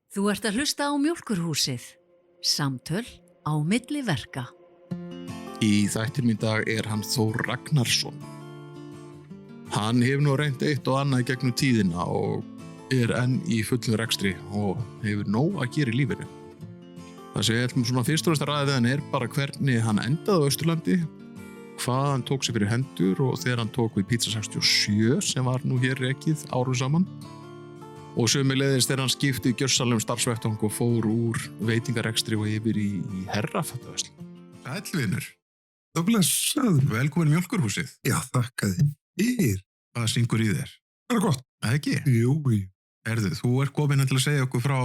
Þú ert að hlusta á Mjólkurhúsið. Samtöl á milli verka. Í þættinum í dag hann Þór Ragnarsson. Hann hefur nú reynt eitt og annað í gegnum tíðina og enn í fullum rekstri og hefur nóg að gera í lífinu. Það sem ég ætlum svona fyrst og fremst að ræða við hann bara hvernig hann endaði á Austurlandi, hvað hann tók sér fyrir hendur og þegar hann tók við Pizza 67 sem var nú hér rekið árum saman. Og sömuleiðis þegar hann skipti gjörsamlegum starfsvettvang og fór úr veitingarekstri og yfir í herrafattaverslun. Sælvinur. Það blessaður. Velkomin í Mjólkurhúsið. Já, þakka þér. Hvað syngur í þér? Það er gott. Það ekki? Jú. Erðu, þú komin til að segja okkur frá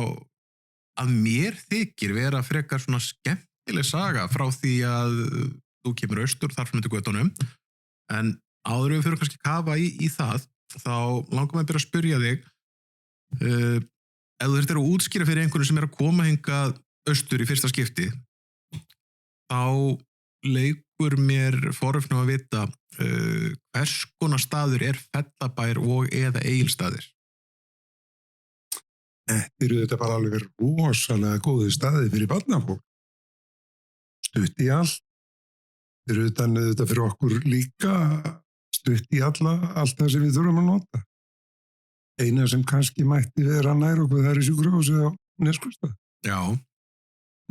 að mér þykir vera frekar svona skemmtileg saga frá því að þú kemur austur þar sem þetta göttunum. En áður við fyrir kannski kafa í það, þá langar maður að byrja að spyrja þig ef þú þurftir að útskýra fyrir einhverju sem að koma hingað austur í fyrsta skipti, þá leikur mér forvitni að vita hvers konar staður Fellabær og eða Egilsstaðir? Þetta eru þetta bara alveg rosalega góði staði fyrir barnafólk. Stutt í allt. Þetta eru þetta fyrir okkur líka stutt í allt það sem við þurfum að nota. Eina sem kannski mætti vera nær okkur það sjúkrahúsið á Neskaupstað. Já.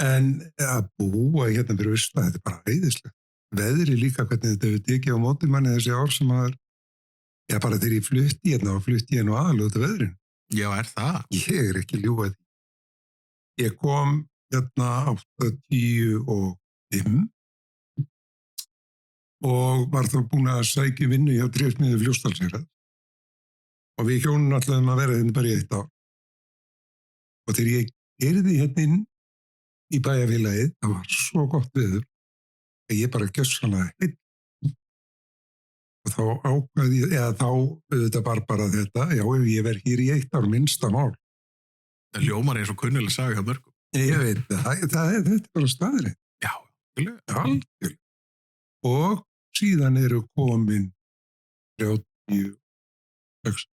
En að búa hérna fyrir Austað, þetta bara æðislegt. Veðri líka hvernig þetta hefur tekið á móti manni þessi ár sem bara þegar ég flutti hérna og flutti hérna og aðalöðu þetta veðrin. Já, það? Ég ekki ljúgað. Ég kom hérna 85 og var þá búin að sækja vinnu hjá Trésmiðju Fljótsdalshéraðs. Og við hjónum alltaf að vera hérna bara í 1 ár. Og þegar ég yrði hérna inn í bæjarfélagið, það var svo gott veður að ég bara gjörsamlega heill. Og þá ákvaði ég, þá auðvitað bara þetta, já, ef ég verð hér í 1 ár minnsta mál. Það hljómar eins og kunnuleg saga hjá mörgum. Ég veit, þetta er bara staðurinn. Já, algjörlega. Og síðan eru komin 36.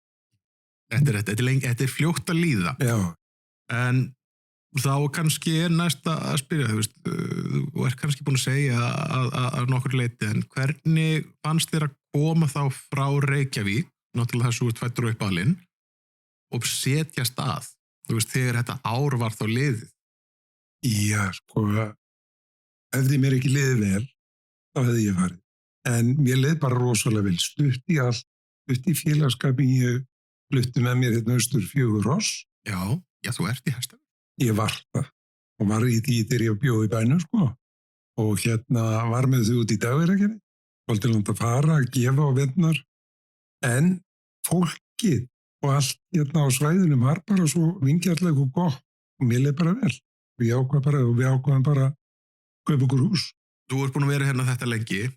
Þetta fljótt að líða. Já. En þá kannski næsta að spyrja, þú kannski búin að segja að nokkur leiti, en hvernig fannst þér að koma þá frá Reykjavík, náttúrulega þessu fæddur upp alinn, og setjast að, þegar þetta ár var þá liðið? Já, hefði mér ekki liðið vel, þá hefði ég farið. En mér leið bara rosalega vel, stutt í allt, stutt í félagskapin, ég flutti með mér hérna austur 4 Ross. Já, þú ert í Hestafjörð. Ég var það og var í því þegar ég bjó í bænum, og hérna var með þau út í Dagverðargerði, svolítið langt að fara, að gefa á vennar, en fólkið og allt hérna á svæðunum var bara svo vingjarlega og gott og mér leið bara vel. Við ákvaðum bara að kaupa okkur hús. Þú ert búin að vera hérna þetta lengi.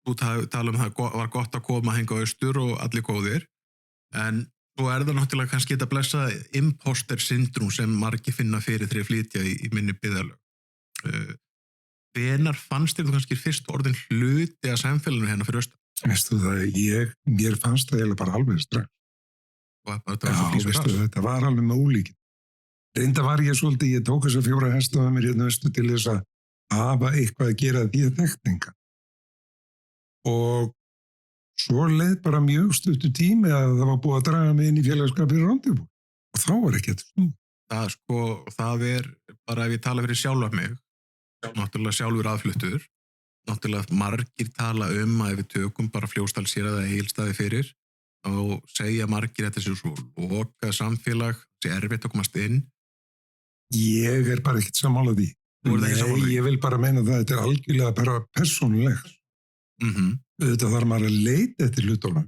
Þú tala það var gott að koma henga austur og allir góðir, en svo það náttúrulega kannski þetta blessa imposter syndrom sem margir finna fyrir þegar flytja í minni byggðarlög. Hvenær fannst þér þú kannski fyrst orðin hluti af samfélaginu hérna fyrir austan? Veistu það, mér fannst það eiginlega bara alveg strax. Þetta var alveg með ólíkinn. Reynda var ég svolítið, ég tók þess að 4 hesta með mér hérna austur til þess að hafa eitthvað að gera því að þektinga. Og svo leið bara mjög stuttu tími að það var búið að draga mig inn í félagskapið Rándýrbúð. Og þá var ekki þetta snú. Það bara ef ég tala fyrir sjálfa mig, náttúrulega sjálfur aðfluttur, náttúrulega margir tala að ef við tökum bara Fljótsdalshéraði eða Egilsstaði fyrir, og segja margir þetta sé svo lokað samfélag, sé erfitt að komast inn. Ég bara ekkert sammála því. Nei, ég vil bara meina það, þetta algjörlega bara persónulegt. Þetta þarf maður að leita eftir hlutunum.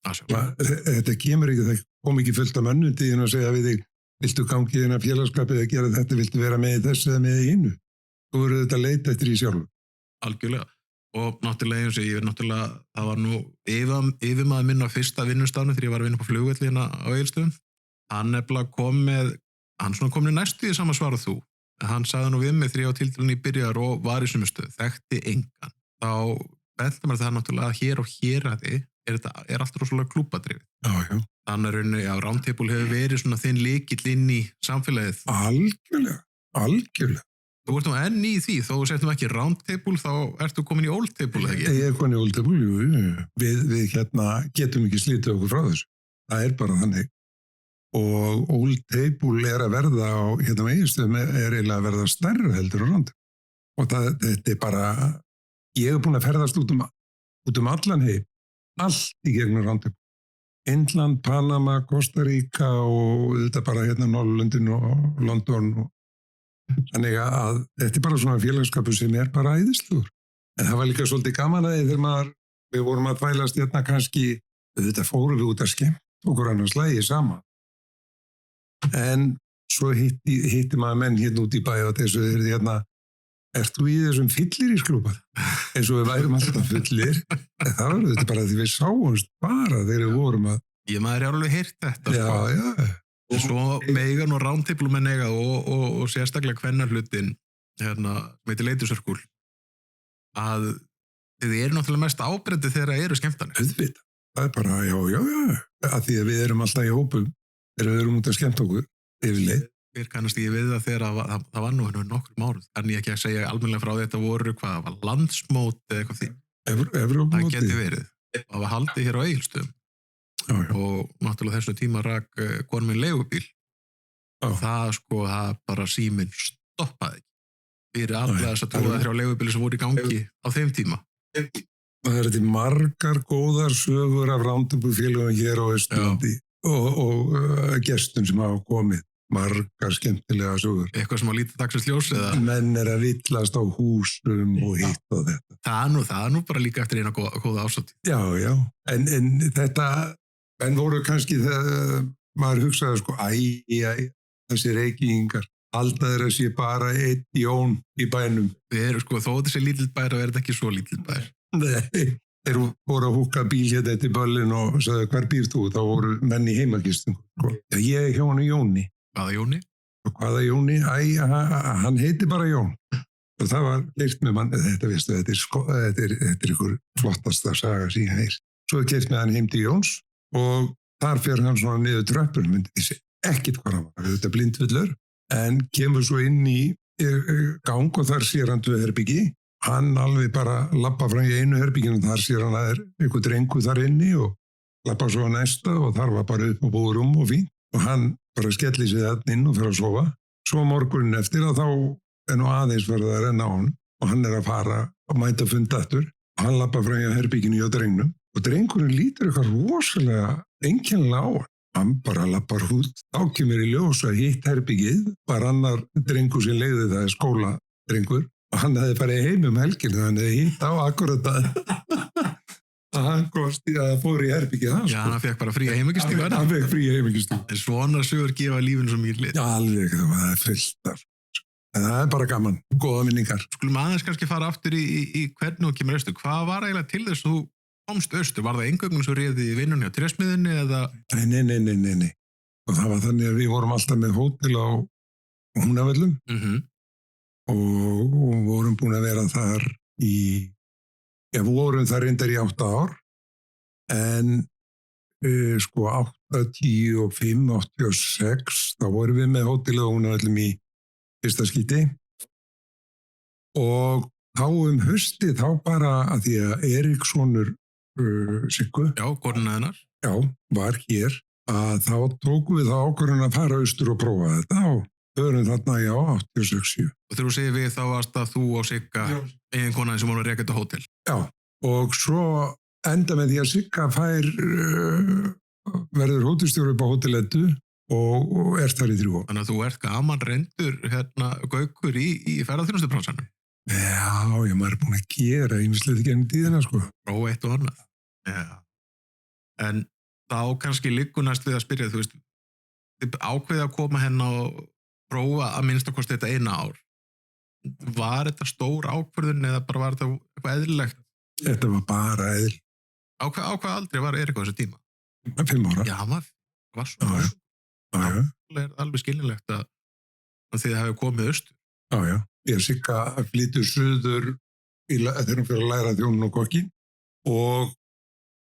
Þetta kemur ekki, það kom ekki fullt af mönnum tíðin að segja við þig, viltu gangið inn að félagskapið að gera þetta, viltu vera með í þessu eða með í hinu. Þú verður þetta að leita eftir í sjálf. Algjörlega. Og náttúrulega, það var nú yfirmaður minn á fyrsta vinnustafnu þegar ég var að vinna på flugvelli hérna á Egilsstöðum. Hann nefnilega kom næstu í sama svar að þú. Hann sagði nú við mig þegar ég var tiltalinn í byrjar og var í sumustöð, þekkti engan. Þá bentum maður það náttúrulega hér og hér að þið, er allt rosalega klúbadrifið. Já. Þannig rauninni, já, Roundtable hefur verið svona þinn lykill inn í samfélagið. Algjörlega. Þú ert nú enn í því, þó settum ekki Roundtable, þá ertu komin í Oldtable, eða ekki? Ég komin í Oldtable, jú. Við getum ekki slítið okkur frá þessu. Það er bara þannig. Og Oldtable að verða á Egilsstöðum eiginlega að verða stærra heldur á Roundtable. Og þetta bara, ég búin að ferðast út um allan heim, allt í gegnum Roundtable. Indland, Panama, Costa Rica og þetta bara Norðurlöndin og London. Þannig að þetta er bara svona félagskapur sem er bara æðislegur. En það var líka svolítið gaman að því þegar við vorum að þvælast kannski, þetta fórum við út að skemmt okkur annars lægi saman. En svo hitti maður menn út í bæ og þessu þeir ert þú í þessum fyllirísklúpa? Eins og við værum alltaf fullir. Það var þetta bara því við sáumst bara þegar við vorum að... Maður er alveg heyrt þetta. Já. Svo meigan og Roundtable menn eiga og sérstaklega kvennarhlutin sem heitir Leitusörkúl að þið eru náttúrulega mest ábreyti þegar það eru skemmtanir. Auðvitað. Það er bara, já. Að því að við erum alltaf í hópum þegar við erum út að skemmta okkur yfirleið. Hver kannast ég við það þegar það var nú nokkrum árum. Þannig ekki að segja almennilega frá þetta voru hvað var landsmót eða eitthvað því. Evrópumótið. Það geti verið. Það var haldið hér á Egilsstöðum. Og náttúrulega þessu tíma rak konum minn leigubíl. Það bara síminn stoppaði fyrir alla þess að tróða þrjá leigubíli sem voru í gangi á þeim tíma. Það er þetta margar góðar sögur af Roundtable félagum hér á Austurlandi og gestum sem hafa komið. Margar skemmtilega sögur. Eitthvað sem á lítið dagsins ljós eða? Menn að villast á húsum og hitt og þetta. Það er nú bara líka eftir eina góða ásóti. Já. En þetta, menn voru kannski þegar maður hugsaði þessi reykingar, alltaf þeir að sé bara einn Jón í bænum. Við erum þó þessi lítill bær að verða ekki svo lítill bær. Nei. Þeir voru að húka bíl eftir böllin og sagði hvar býr þú? Þá voru menn í heimagistum. Ég hjá hann Jóni. Hvaða Jóni? Hvaða Jóni? Hann heiti bara Jón. Og það var leirt með mann, þetta er ykkur flottasta saga síðan heist. Svo keirt með hann heim til Jóns og þar fer hann svona niður tröppur, myndi þessi ekkit hvað hann var, þetta blindfullur, en kemur svo inn í gang og þar sér hann tvö herbyggi. Hann alveg bara labba fram í einu herbygginu, þar sér hann að ykkur drengu þar inni og labba svo að næsta og þar var bara upp og búið rúm og fínt. Og hann bara skelli sig þarna inn og fyrir að sofa. Svo morgunin eftir að þá er nú aðeins verið að renna á hann og hann er að fara og mæta funda aftur og hann labba frá herbygginu hjá drengnum og drengurinn lítur eitthvað rosalega einkennilega á hann. Hann bara labbar út, þá kemur í ljós að hitt herbyggið var annar drengur sem leiði það skóladrengur og hann hefði farið heim helginu, hann hefði hitt á akkurat að hann kosti að fór í herbyggið hans. Já, hann fekk bara fría heimagistígu. Hann fekk fría heimagistígu. En svona sögur gefa lífinu svo mikið lit. Já, alveg, það er fullt af. En það er bara gaman, góða minningar. Skulum aðeins kannski fara aftur í hvernig þú kemur austur. Hvað var eiginlega til þess að þú komst austur? Var það eingöngun sem réði í vinnunni á trésmiðinni eða? Nei. Og það var þannig að við vorum alltaf með hótel á Húnavöllum og vorum búin að vera þar við vorum þar reyndar í 8 ár, en 85, 86, þá vorum við með hótelið á Húnavöllum í fyrsta skipti og þá hausti þá bara að því að Eiríkssonur Siggu, konuna hennar, var hér, að þá tókum við það ákvörðun að fara austur og prófa þetta og höfum þarna 86. Og þegar þú segir við þá varst að þú og Sigga eiginkonan sem voru að reka þetta hótel. Já, og svo enda með því að Sigga verður hótelstjóri upp á hótelettu og er þar í 3 ár. Þannig að þú ert gaman reyndur gaukur í ferðarþjónustubransanum. Já, maður er búin að gera ýmislegt í gegnum tíðina, Prófa eitt og annað. Já. En þá kannski liggur næst við að spyrja, þú veist, þið ákveðið að koma henn og prófa að minnstakosti þetta 1 ár. Var þetta stór ákvörðun eða bara var þetta eitthvað eðlilegt? Þetta var bara eðlilegt. Á hvað aldrei var Eirík á þessu tíma? 5 ára. Já, maður var svo. Það er alveg skiljulegt að þið hefur komið austur. Já. Ég Sigga flytur suður þegar hún fyrir að læra þjónun og kokkin og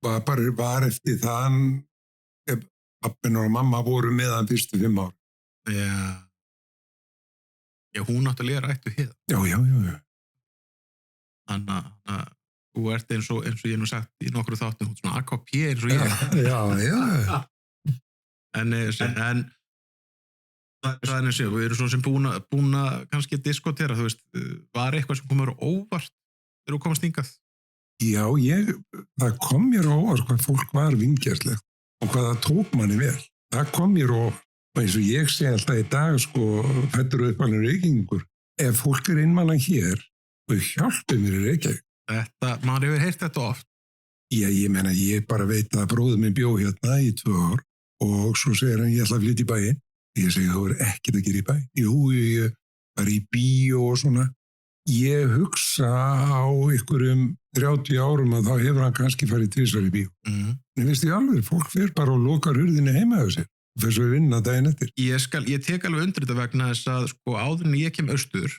var eftir þann pappin og mamma voru með hann fyrstu 5 ár. Já, hún náttúrulega ættu hér. Já. Þannig að þú ert eins og ég nú sagt í nokkru þáttum, hún svona AKP eins og ég. Já. En það er eins og við erum svona sem búin að kannski diskotera, þú veist, var eitthvað sem komur óvart þegar þú komast hingað? Já, það kom mér á óvart hvað fólk var vingjarslegt og hvað það tók manni vel. Það kom mér á óvart. Og eins og ég segi alltaf í dag, sko, fættur og uppalinn reykingur, ef fólk einmana hér, og hjálpi mér í Reykjavík. Maður hefur heyrt þetta oft. Já, ég meina, ég bara veit að bróður minn bjó hérna í 2 ár og svo segir hann, ég ætla að flytja í bæinn. Ég segi, þú er ekkert að gera í bæinn. Jú, ég var í bíó og svona. Ég hugsa á ykkurum 30 árum að þá hefur hann kannski farið 2 í bíó. En veist ég alveg, fólk fer bara og lokar hurðinni heima á sér. Fyrir svo vinna daginn eftir. Ég tek alveg undir þetta vegna þess að sko áður en ég kem austur,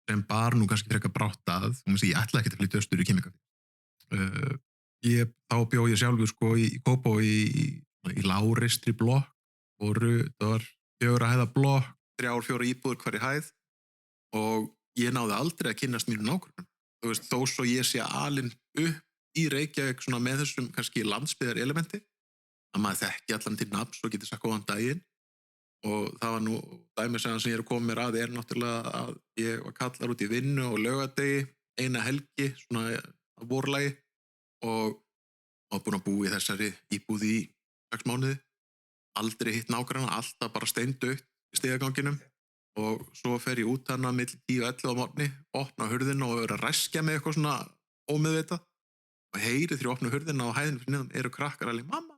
sem bar nú kannski frekar brátt að, ég ætla ekki að flytja austur í Kemikafjörð. Þá bjó ég sjálfur sko í Kópavogi í lágreistri blokk, það var 4 hæða blokk, 3-4 íbúður hverri hæð og ég náði aldrei að kynnast mínu nágrönnum. Þú veist, þó svo ég sé alinn upp í Reykjavík svona með þessum kannski landsbyggðar elementi, að maður þekki allan til nafns og getur sagt góðan daginn og það var nú dæmisagan sem ég komið mér að náttúrulega að ég var kallar út í vinnu og laugardegi, eina helgi svona á vorlagi og var búin að búa í þessari íbúð í 6 mánuði, aldrei hitt nágranna, alltaf bara steindautt í stigaganginum og svo fer ég út hana milli 10-11 á morgni, opna hurðina og vera að ræskja með eitthvað svona ómeðvitað og heyri þegar ég opna hurðina og hæðinu fyrir niðan eru krakkar alveg, mamma,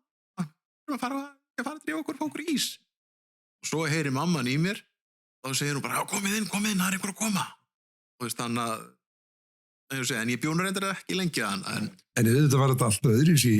ég fara að drífa okkur ís og svo heyri mamman í mér og þá segir hún bara, komið inn, það er einhver að koma og veist þannig að en ég bjónu reyndar ekki lengi að hann En þetta var þetta alltaf öðris í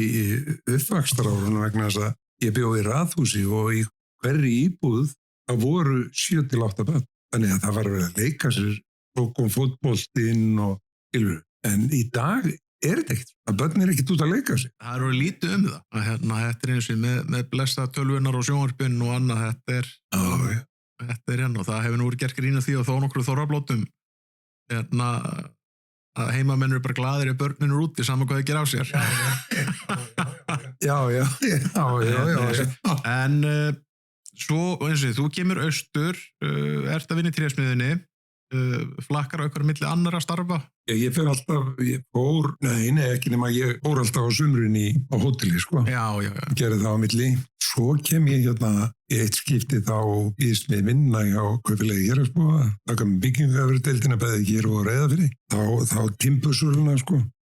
uppvaxtarárunum vegna þess að ég bjó í raðhúsi og í hverri íbúð það voru 7-8 börn þannig að það var að vera að leika sér og kom fótboltinn og skilur en í dag þetta ekkert, að börn ekkert út að leika sig. Það eru lítið það. Þetta eins og með blessa tölvunar og sjónvarpinn og annað, þetta hérna og það hefur nú gert grín af því og þó nokkru þorrablótum að heimamenn eru bara glaðir ef börnin eru úti saman hvað þau gera á sér. Já. En svo, eins og þú kemur austur, ert að vinna í trésmiðunni, flakkar á einhverju milli annarra starfa? Ég fór alltaf á sumrunni á hóteli, sko. Já. Gerði það á milli. Svo kem ég hérna í eitt skipti þá býðist með vinna á kaupfélagi Héraðsbúa. Það kom byggingaverðdeildina bæði hér og Reyðarfirði. Þá timbursuluna, sko.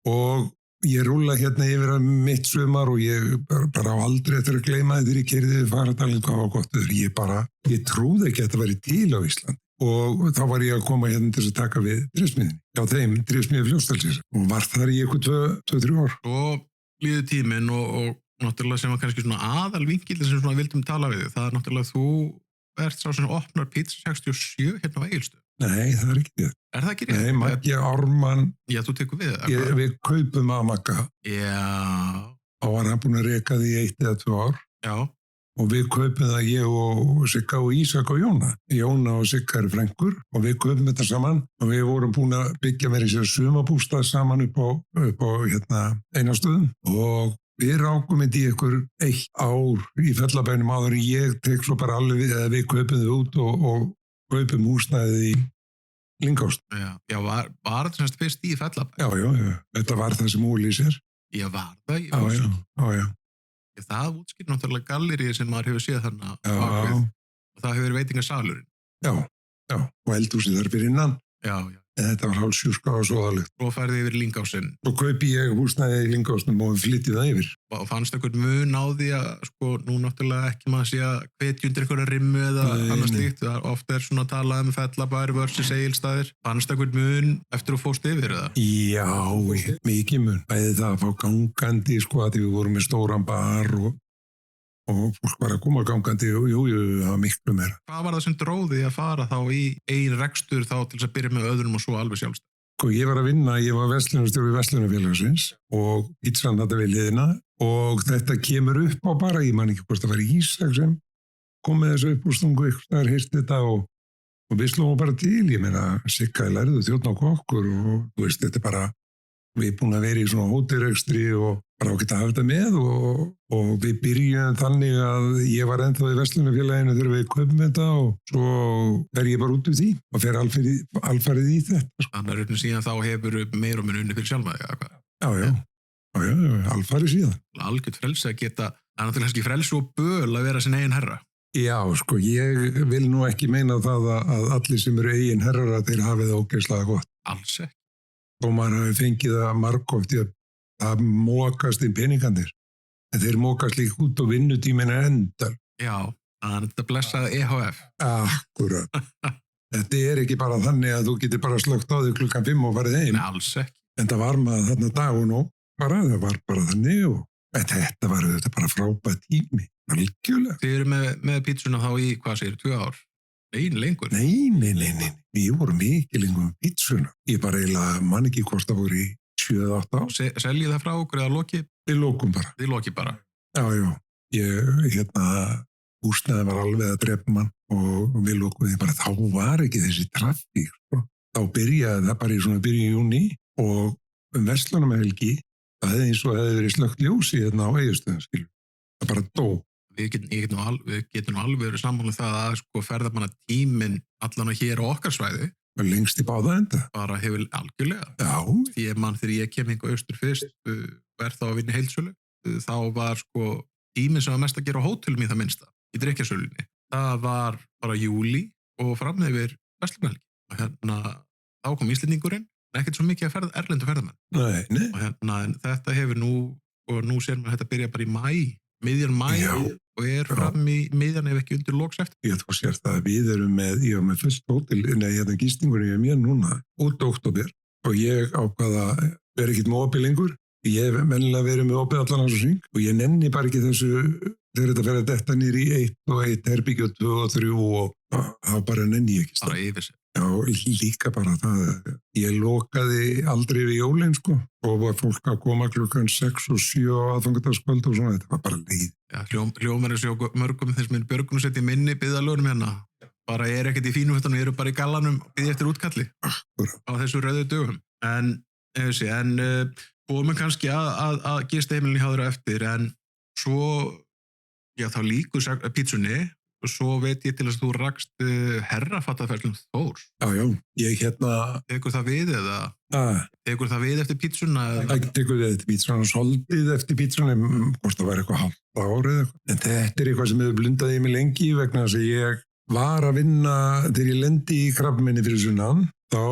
Og ég rúla hérna yfir að mitt sumar og ég bara á aldrei eftir að gleyma þegar ég keyrði við Faradalinn hvað var gott öður. Ég trúði ekki að þetta væri til á Íslandi. Og þá var ég að koma hérna til að taka við drifsmiðinni. Já, þeim, drifsmiði Fljótsdalsins. Og var þar í eitthvað 2-3 ár. Svo líður tíminn og náttúrulega sem var kannski svona aðalvingill sem svona vildum tala við. Það er náttúrulega þú ert sá sem opnar Pizza 67 hérna á Egilsstöðum. Nei, það er ekki rétt. Er það ekki rétt? Nei, Maggi Ármann. Já, þú tekur við. Við kaupum að Magga. Já. Og var hann búin að reka því 1 eða 2 ár. Já. Og við kaupum það ég og Sigga og Ísak og Jóna. Jóna og Sigga eru frængur og við kaupum þetta saman og við vorum búin að byggja mér í sér sumabústað saman upp á Einarstöðum og við rákum þetta í einhver 1 ár í Fellabænum áður en ég tek svo bara alveg við kaupum þau út og kaupum húsnæðið í Lyngás. Já, var þetta semst fyrst í Fellabæn? Já, þetta var það sem Óli sér. Já, var það? Já. Það útskýr náttúrulega gallerið sem maður hefur séð þarna bakvið og það hefur veitingasalurinn. Já, og eldhúsið þar fyrir innan. Já. En þetta var hálfsjúska og svoðalegt. Svo færði yfir Lyngásinn. Svo kaupi ég húsnæði í Lyngásnum og flytti það yfir. Og fannst einhvern mun á því að sko nú náttúrulega ekki maður sé að hvetja undir einhverja rimmu eða annars slíkt. Ofta svona talað Fellabær versus Egilsstaðir. Fannst einhvern mun eftir að fóst yfir það? Já, mikið mun. Bæði það að fá gangandi sko að við vorum með stóran bar og fólk var að koma gangandi og jú, það var miklu meira. Hvað var það sem dróði að fara þá í eigin rekstur þá til þess að byrja með öðrum og svo alveg sjálfstæð? Ég var að vinna, ég var verslunarstjóri verslunarfélagsins og pizzan þetta við liðina og þetta kemur upp á bara, ég man ekki hvort það var Ísak sem kom með þessu uppústungu ykkur staðar, heyrst þetta og við slóum bara til, ég meina Sigga lærðu þjóðn á kokkur og þú veist, þetta er bara, við erum búin að vera í svona hótelrekstri og bara ágætt að hafa þetta með og við byrjum þannig að ég var ennþá í verslunarfélaginu þegar við kaupum þetta og svo fer ég bara út úr því og fer alfarið í þetta. Þannig að síðan þá hefur meir og minn unni fyrir sjálfa þig. Já, alfarið síðan. Algjört frelsi að geta, það er náttúrulega ekki frelsi og böl að vera sin eigin herra. Já, sko, ég vil nú ekki meina það að allir sem eru eigin herrar að þeir hafi það ógeðslega gott. Alls ekki. Og maður hafi fengið það margóft í að mókast inn peningandir. En þeir mókast líka út og vinnutíminn er endal. Já, þannig að þetta blessaði EHF. Akkurat. Þetta er ekki bara þannig að þú getur bara slögt á þig klukkan 5 og farið heim. Nei, alls ekki. En það var maður þarna dag og nóg. Það var bara þannig og þetta var bara frábært tími. Algjörlega. Þið eru með pítsuna þá í, hvað segir, 2 ár? Nei, lengur. Nei. Við vorum ekki lengur með pítsuna. Ég bara eiginlega man ekki hvort það voru í 7-8 ár. Seljið það frá okkur eða lokið? Við lokum bara. Þið lokið bara? Já. Húsnæði var alveg að drepa mann og við lokum því bara, þá var ekki þessi trafík. Þá byrjaði það bara í byrjun júní og verslunarhelgi, það hefði eins og hefði verið slökkt ljósi hérna á Egilsstöðum, skilur. Það bara dó. Við getum alveg verið sammála það að sko ferðamanna tíminn allan að hér á okkar svæði. Lengst í báða enda. Bara hefur algjörlega. Já. Því þegar ég kem hingað austur fyrst, verð þá að vinna heildsölu, þá var sko tíminn sem var mest að gera á hótelum í það minnsta, í drykkjasölunni. Það var bara júlí og fram yfir verslunarhelgi. Og þá kom Íslendingurinn, ekkert svo mikið að erlendu ferðamenn. Nei. Og þetta hefur nú sér maður þetta byrja bara í miðjan mæ og fram í miðjan ef ekki undir loks eftir. Ég þú sér það að við erum ég var með fullt hótel, gistingur ég mér núna, út október og ég ákvaða vera ekkert með opið lengur. Ég hef mennilega verið með opið allan hans og syng og ég nenni bara ekki þessu þegar þetta fer að detta nýr í 1 og 1 herbyggja og 2 og 3 og þá bara nenni ég ekki stað. Bara yfir sig. Já, líka bara það. Ég lokaði aldrei við jólin, sko. Og var fólk að koma klukkan 6 og 7 á aðfangadagskvöld og svona. Þetta var bara leið. Já, hljómar er svo mörgum þess minn Björgun sett í minni byggðalögunum hérna. Bara ekkert í fínum fötunum, við erum bara í gallanum og byggði eftir útkalli. Á þessu rauðu dögum. En komum kannski að gistiheimilinu hjá þeirra eftir, en svo, þá líkur pítsunni. Og svo veit ég til að þú rakst herrafattaferlum Þórs. Já, ég Tekur það við eða? Tekur það við eftir pítsuna? Það tekur við eftir pítsuna, soldið eftir pítsuna, hvort það var eitthvað halvt árið eitthvað. En þetta er eitthvað sem hefur blundað í mig lengi vegna þess að ég var að vinna, þegar ég lendi í krabbminni fyrir sunnan, þá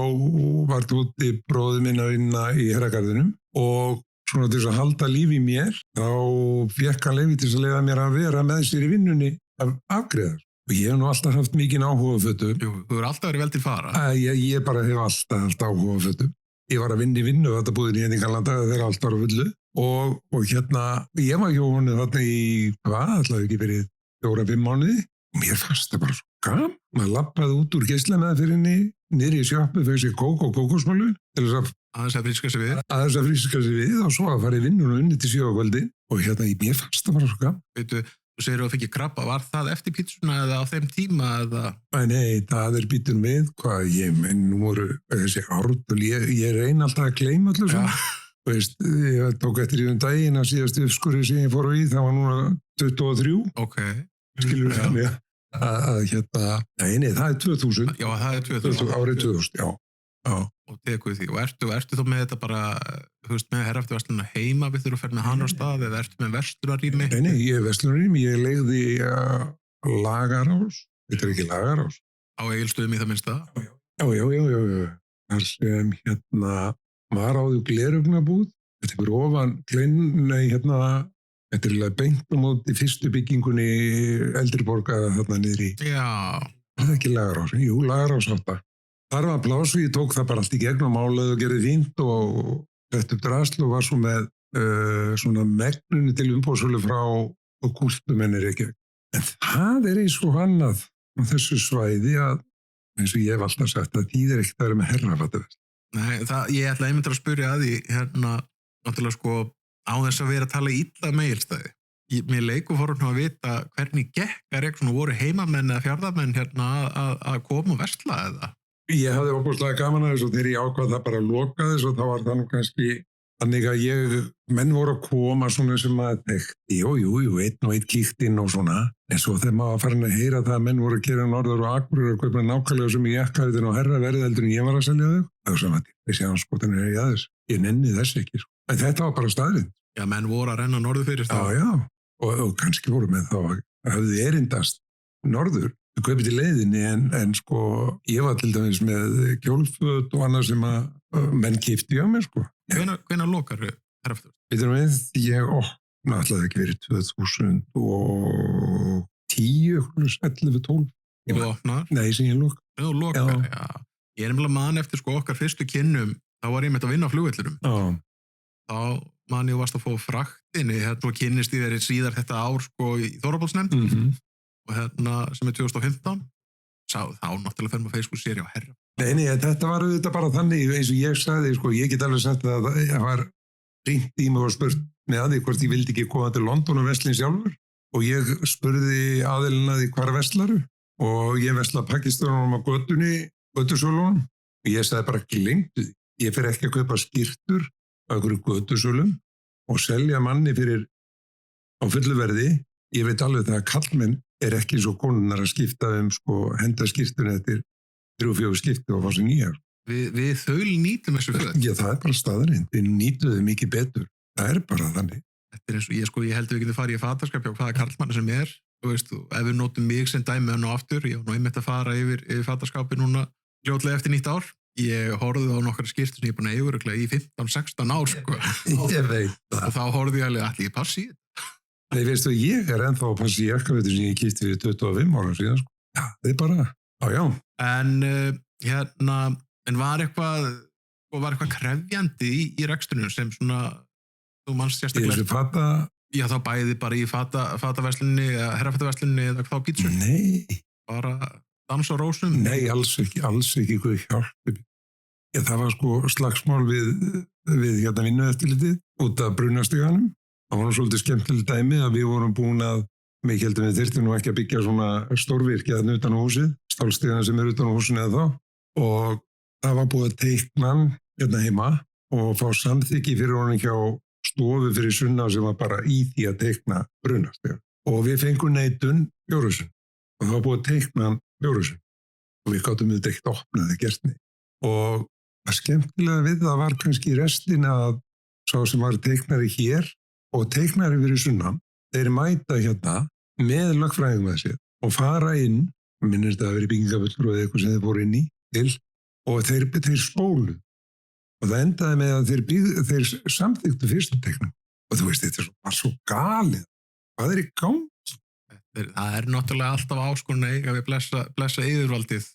var tóti bróðið minn að vinna í herragarðinum og svona til þess að halda líf í mér, þá fékk hann leyfi til þess að leyfa mér að vera með sér í vinnunni af afgreiðar. Og ég hef nú alltaf haft mikinn áhuga á fötum. Jú, þú hefur alltaf verið vel til fara. Ég bara hef alltaf haft áhuga á fötum. Ég var að vinna í vinnu, þetta búið í Englandi þegar allt var á fullu. Og ég var hjá honum þarna í, ætlaði ekki verið 4-5 mánuði. Og mér fannst það bara svo gaman. Maður lappaði út úr geislameðferðinni, niður í sjoppu, fekk sér kók og kókosmólu, til þess að aðeins að fríska sig við. Aðeins að fríska sig við og svo að fara í vinnun og unni til 7 á kvöldi. Og mér fannst það bara svo gaman. Veitu, þú segir að þú fengið krabba, var það eftir pítsuna eða á þeim tíma eða? Nei, það er býtun við, nú voru þessi árut og ég reyna alltaf að gleyma allir svona. Veist, ég tók eftir í daginn að síðastu uppskurði sem ég fór á í, það var núna 23. Ok. Skilur við þannig nei, það er 2000. Já, það er 2000. Árið 2000, já. Og tekur því, og ertu þá með þetta bara, þú veist, með herrafturverslunum heima við þurfum að ferð með hann á stað eða ertu með verslunarrými? Nei, ég er verslunarrými, ég leigði Lagarás, þetta er ekki Lagarás. Á Egilsstöðum í það minnsta? Já. Þar sem var áður glerugnabúð, þetta er ofan þetta er beint á móti fyrstu byggingunni eldri borgar þarna niður í. Já. Það er ekki Lagarás, jú, Lagarás átta. Þar var pláss og ég tók það bara allt í gegn og málaði og gerði fínt og sett upp drasl og var svo með svona megnunni til umbóðsölu frá og kúltumennir ekki. En það er eins og annað á þessu svæði að, eins og ég hef alltaf sagt, að þýðir ekkert að vera með herrafattaverslun. Nei, ég ætla einmitt að spyrja að því, náttúrulega sko, á þess að vera að tala illa Egilsstaði. Mér leikur fórhundum að vita hvernig gekk að svona voru heimamenn eða fjarðamenn hérna að koma og versla eða? Ég hafði óbúslega gaman að þessu og þegar ég ákvað það bara að loka þessu og þá var það nú kannski þannig að menn voru að koma svona sem að þekkti, jú, einn og einn kíkt inn og svona, en svo þegar maður var farin að heyra það að menn voru að gera Norður og Akureyrar og kaupa nákvæmlega sem ég jakkaði og herra verið heldur en ég var að selja þau, það var saman ég sé hans skotin er ég aðeins, ég nenni þess ekki, en þetta var bara staðrind. Já, menn voru að renna norður fyrir þá. Já, og kannski voru með þá að höfðu erindast norður, þau kaupið til leiðinni en sko, ég var til dæmis með kjólföt og annað sem að menn keypti á mér sko. Hvenær lokar herraftur? Veitum við, ég opna alltaf ekki verið 2010, 11, 12. Þú opnar? Nei, sem ég loka. Þú lokar, já. Ég nefnilega man eftir sko okkar fyrstu kynnum, þá var ég með að vinna á flugvellurum. Já. Þá man ég varst að fá fraktinni, hérna kynnist ég verið síðar þetta ár sko í Þorrablótsnefnd og hérna sem er 2015. Þá náttúrulega fer maður Facebook séri á herra. Nei, þetta var auðvitað bara þannig eins og ég sagði, sko, ég get alveg sagt að það var ringt í mig og spurt með að því hvort ég vildi ekki koma til London og veslinn sjálfur og ég spurði aðilina því hvar veslaru og ég vesla Pakistanum á götusölunum og ég sagði bara gleymdu því. Ég fer ekki að kaupa skyrtur á einhverju götusölum og selja manni fyrir á fullu verði. Ég veit alveg það að kallmenn er ekki svo konunar að skipta sko, henda skyrtunni eftir 3-4 skipti og fá sér nýjar. Við þaul nýtum þessu föt. Já, það er bara staðurinn. Við nýtum þau mikið betur. Það er bara þannig. Þetta er eins og ég held að við getum farið í fatarskap hjá hvaða karlmann sem er. Þú veist, ef við notum mig sem dæmi enn og aftur, ég var nú einmitt að fara yfir fatarskapi núna fljótlega eftir nýtt ár. Ég horfði á nokkra skyrtur sem ég er búin að yfiröglega í 15-16 ár, sko. Ég veit það. Og þá horfði ég alveg allir passi. Nei, veistu, ég er ennþá að passi í jakkavetur sem ég kýfti fyrir 25 ára síðan, sko. Já, það er bara, já. En var eitthvað krefjandi í reksturinn sem svona, þú manst sérstaklega... Í þessu fata... Já, þá bæði bara í fataverslinni eða herrafattaverslinni eða þá pítsu? Nei. Bara dans og rósum? Nei, alls ekki, hvað hjálpi. Það var sko slagsmál við hérna vinnueftirlitið út af brunastiganum. Það var nú svolítið skemmtileg dæmi að við vorum búin að, mig heldum við þyrftum nú ekki að byggja svona stórvirki að utan á húsið, stálstigan sem er utan á húsinu eða þá. Og það var búið að teikna hann hérna heima og fá samþykki fyrir honum hjá stofu fyrir sunna sem var bara í því að teikna brunastigan. Og við fengum neitun Bjórusun og það var búið að teikna hann Bjórusun og við gáttum við ekkert opnaði gertni. Og það skemmtilega við það var kannski restin að sá sem var teiknari hér og teiknari fyrir sunnan, þeir mæta hérna með lögfræðingum að sér og fara inn, minnir þetta að vera byggingafullur og eitthvað sem þeir fóru inn í til og þeir spólu og það endaði með að þeir samþyktu fyrstu teiknum og þú veist, þetta var svo galið. Hvað er í gangi? Það er náttúrulega alltaf áskorun að eiga við blessa yfirvaldið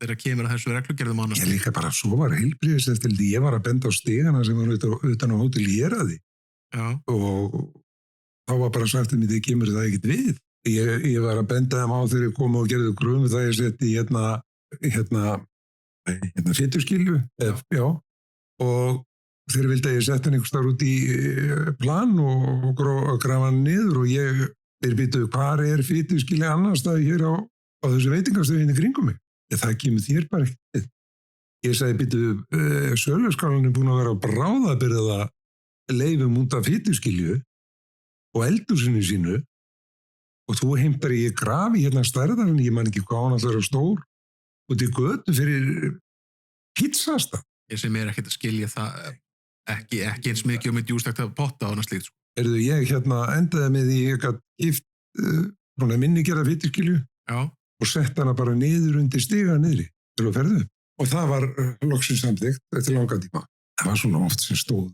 þegar kemur að þessu reglugerðum annars. Ég líka bara svo var heilbrigðiseftirlitið, ég var að benda á stigana sem var utan á Hótel Héraði. Já. Og þá var bara sagt að mér kemur það ekkert við. Ég var að benda þeim á þegar ég kom og gerði grunum það ég setti hérna fyturskilju. Já. Og þeir vildi að ég setja hann einhvers þar út í plan og grafa hann niður og þeir byttuðu hvar er fyturskilja annars það hér á þessu veitingastöðinni kringum mig. Það kemur þér bara ekki. Ég sagði byttuðu söluskálan er búin að vera á bráðabirða leifum út af fyturskilju og eldhúsinu sínu og þú heimtar ég grafi hérna stærðarinn, ég man ekki hvað hann alltaf er stór og til götu fyrir pizzastað. Ég sem er ekkert að skilja það ekki eins mikið og með djústakta potta og annars slíkt. Ég hérna endaði með því ég gætt gift minni gera fyturskilju og sett hana bara niður undir stiga niðri til að ferðu og það var loksins samþykkt eftir langa tíma. Það var svona oft sem stóð.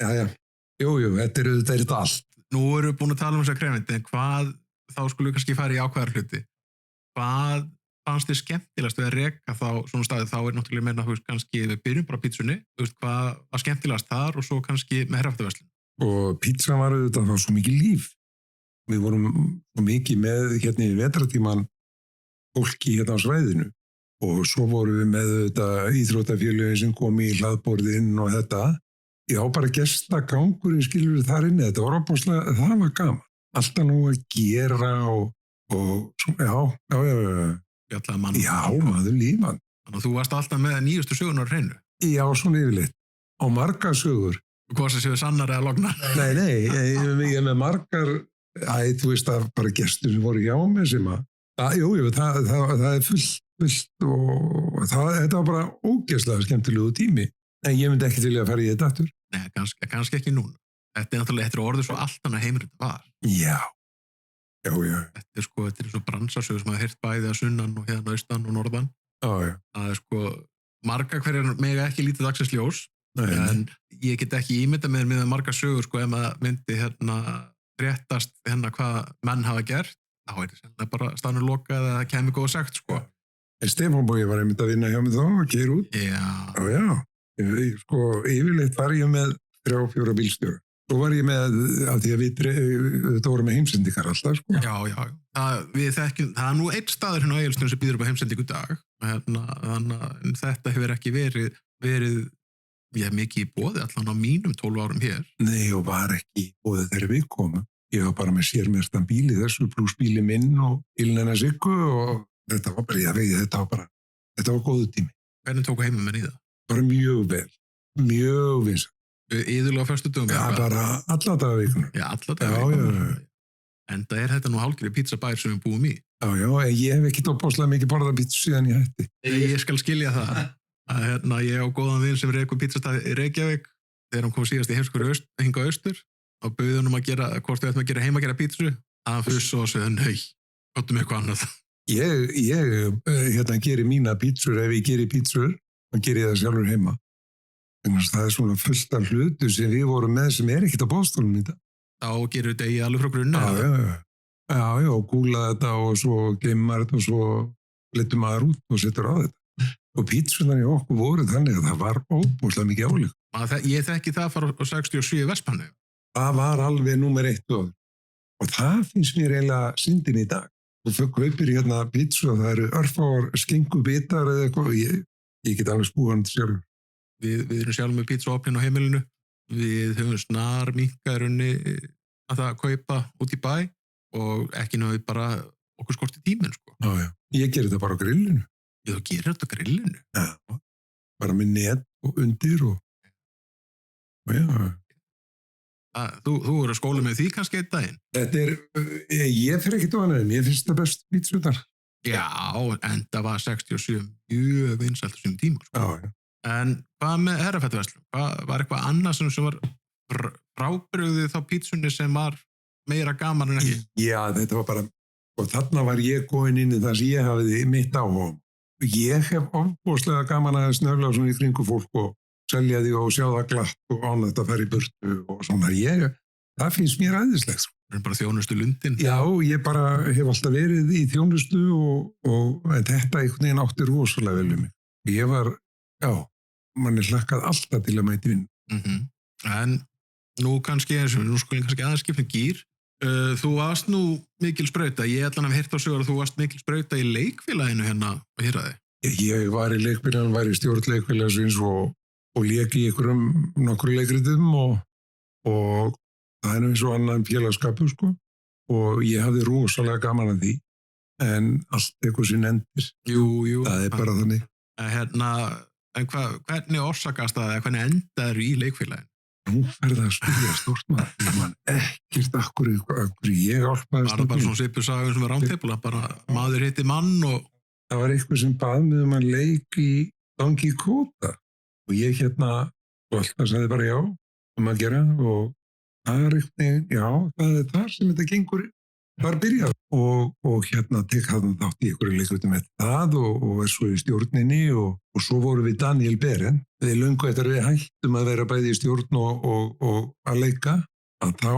Já. Jú, þetta er þetta allt. Nú erum við búin að tala um þessa krefindi, en hvað, þá skulum við kannski fara í ákveðar hluti. Hvað fannst þið skemmtilegast við að reka þá svona staði, þá er náttúrulega meina, kannski við byrjum bara á pítsunni, hvað var skemmtilegast þar og svo kannski með herrafattaverslun? Og pítsan var auðvitað þá svo mikið líf. Við vorum svo mikið með hérna í vetratíman fólki hérna á svæðinu og svo vorum við með auðvitað íþróttafélögin sem kom í hlaðborðinn og þetta Já, bara gestagangurinn skilur þar inni, þetta var opaslega, það var gaman. Alltaf nú að gera og svo, já. Fjallaði mann. Já, maður lífan. Þannig að þú varst alltaf með nýjustu sögunar á hreinu. Já, svona yfirleitt. Og margar sögur. Hvað sem séu sannar eða lognar? Nei, ég er með margar, þú veist að bara gestur sem voru hjá mig sem að, jú, það er fullt og þetta var bara ógeðslega skemmtilegu tími. En ég myndi ekki til að fara í þetta aftur. Nei, kannski ekki núna. Þetta er náttúrulega, þetta er orðið svo allt annað heimur þetta var. Já. Þetta er svo bransasögur sem að heyrt bæði að sunnan og hérna austan og norðan. Já. Það er marga hverjar mega ekki lítið dagsins ljós, Nei. en ég get ekki ímynda með marga sögur ef maður myndi fréttast hvað menn hafa gert, þá er þetta bara stanur lokað eða það kemur góð sagt, En Stefán Bogi var einmitt að vinna hjá mig þá og keira út. Já. Yfirleitt var ég með 3-4 bílstjóra. Svo var ég með, af því að þetta voru með heimsendingar alltaf, Já. Það er nú einn staður hérna á Egilsstöðum sem býður upp á heimsendingu í dag. Þannig að þetta hefur ekki verið mikið í boði allan á mínum 12 árum hér. Nei, og var ekki í boði þegar við komum. Ég var bara með sérmerstan bíli þessu, pluss bíli minn og bílinn Siggu og þetta var bara, þetta var góðu tími. Hvernig tóku heimamenn í það? Bara mjög vel, mjög vinsælt. Iðulega á föstudögum? Já, bara alla daga vikunar. Já, alla daga vikunar. Enda er þetta nú hálfgerði pizzabær sem við búum í. Já, ég hef ekki tópáslega mikið borðað pizza síðan ég hætti. Ég skal skilja það. Ég á góðan vin sem rekur pizzastað í Reykjavík þegar hann kom síðast í heimskur hinga austur og bauði hann að gera, hvort við ætlum að gera heimagera pizzu. Hann fuss og segði, nei, gottum eitthvað annað. Ég geri mína pizzur, ef ég geri pizzur, þá geri ég það sjálfur heima. Það er svona fullt af hlutu sem við vorum með sem er ekkert á boðstólunum í dag. Þá gerur þetta alveg frá grunna? Já, og gúla þetta og svo geymar þetta og svo letur maður út og setur á þetta. Og pítsunar í okkur voru þannig að það var óbúslega mikið álík. Ég þekki það fara á 67 Vestmannu. Það var alveg númer 1 og það finnst mér eiginlega syndin í dag. Þú kaupir hérna pítsu og það eru örfáar skinkubitar eða eitthvað. Ég get alveg spúið hann sjálf. Við erum sjálf með pítsuopnin á heimilinu. Við höfum snar minkaðurunni að það kaupa út í bæ og ekki náðu bara okkur skorti tíminn, Já. Ég gerir þetta bara á grillinu. Þú gerir þetta á grillinu? Já. Bara með net og undir og já. Þú voru að skóla með því kannski einn daginn? Ég fyrir ekki tóðan ég finnst það best pítsutar. Já, en það var 67 mjög vinsælt á sínum tíma. Já. En hvað með herrafættuverslun? Var eitthvað annað sem var frábrugðið þá pítsunni sem var meira gaman en ekki? Já, þetta var bara, og þarna var ég góðinn inn í það sem ég hafiði mitt áhuga. Ég hef ofbúslega gaman að snöfla svona í kringu fólk og selja því og sjá það glatt og ánægt að fara í burtu og svona. Það finnst mér æðislegt. Það er bara þjónustu lundin? Já, ég bara hef alltaf verið í þjónustu og þetta einhvern veginn átti rosalega vel um mig. Ég var, mann er hlakkað alltaf til að mæti vinn. En nú skulum kannski aðeins skipna gír. Þú varst nú mikil sprauta. Ég ætla að heyrt á sögur að þú varst mikil sprauta í leikfélaginu hérna á Hýraði. Ég var í leikfélaginu, var í stjórn leikfélagsins og lék í nokkru leikritum og það er eins og annan félagskapur og ég hafði rosalega gaman að því en allt eitthvað sem endir. Jú. Það er bara þannig. En hvernig orsakast það eða hvernig endaður í leikfélaginu? Nú fer það að spyrja stórt maður. Ég man ekkert akkur ég álpaðist. Bara svona svipuð saga sem er rámtefla, bara maður hitti mann og... Það var eitthvað sem bað mig að leik í Don Quixote og ég og alltaf sagði bara já að gera og það er eitthvað, það er það sem þetta gengur var byrjað og tek hann þátt í einhverju leikritum með það og er svo í stjórninni og svo vorum við Daniel Beren við löngu eftir við hættum að vera bæði í stjórn og að leika að þá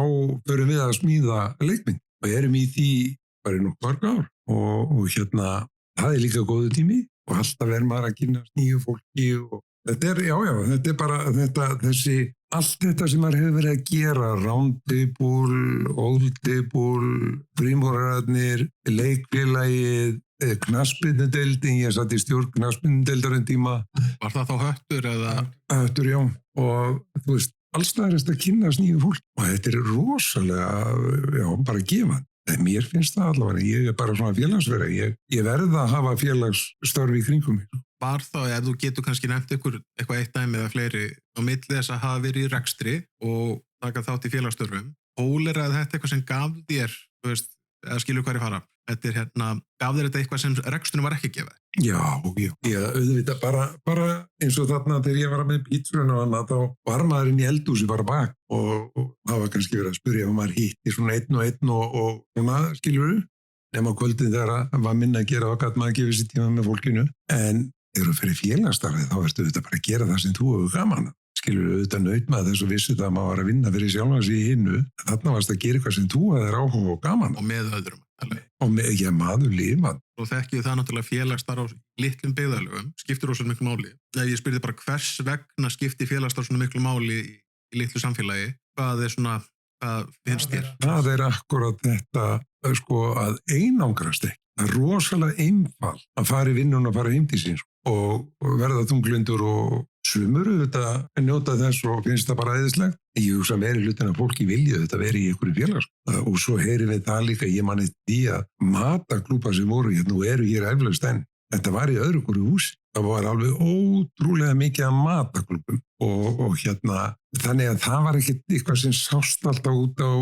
förum við að smíða leikmynd og erum í því bara í nokkuð ár og það er líka góðu tími og alltaf verður maður að kynna nýju fólki og þetta er bara allt þetta sem maður hefur verið að gera, roundtable, oldtable, frímúrararnir, leikfélagið, knattspyrnudeildin, ég satt í stjórn knattspyrnudeildar en tíma. Var það þá höttur eða? Höttur, já, og þú veist, allstæðarist að kynnast nýju fólk og þetta er rosalega, já, bara gefandi. En mér finnst það allavega, ég er bara svona félagsverða, ég verð að hafa félagsstörfi í kringum mig. Var þá, ef þú getur kannski nefnt eitthvað eitt dæmi eða fleiri á milli þess að hafa verið í rekstri og taka þátt í félagsstörfum, er þetta eitthvað sem gaf þér, þú veist, eða skilur hvað ég fara, þetta er gaf þér þetta eitthvað sem reksturinn var ekki gefið? Já, ég auðvitað bara eins og þarna þegar ég var með pítsrun og annað, þá var maður inn í eldhúsi bara bak og það var kannski verið að spyrja ef maður hitti svona einn og svona, skilur við, nema kvöldin þegar það var minna að gera og gæti maður gefið sér tíma með fólkinu, en þegar þú fyrir félagsstarfið þá ertu auðvitað bara að gera það sem þú hefur gaman. Skilur auðvitað naut með þess að vissu það að maður var að vinna fyrir sjálfans í hinnu, þarna varst að gera eitthvað sem þú hefur áhuga og gaman. Og með öðrum. Og með, maður lifað. Og þekkið það náttúrulega félagsstarf á litlum byggðarlögum, skiptir ósvöld miklu máli. Ef ég spyrði bara hvers vegna skiptir félagsstarf svona miklu máli í litlu samfélagi, hvað finnst þér? Það er akkurat þetta, sko, að einangrast ekki. Það er rosalega einfalt að fara í vinnun og fara heim til sín og verða þunglindur og sumur auðvitað að njóta þess og finnst það bara æðislegt. Ég hugsa að veri hlutin að fólki vilja auðvitað veri í einhverju félags. Og svo heyrim við það líka, ég manni því að mataklúpa sem voru hérna og eru hér eflaust enn. Þetta var í öðru hverju húsi. Það var alveg ótrúlega mikið að mataklúpum og þannig að það var ekkert eitthvað sem sást alltaf út á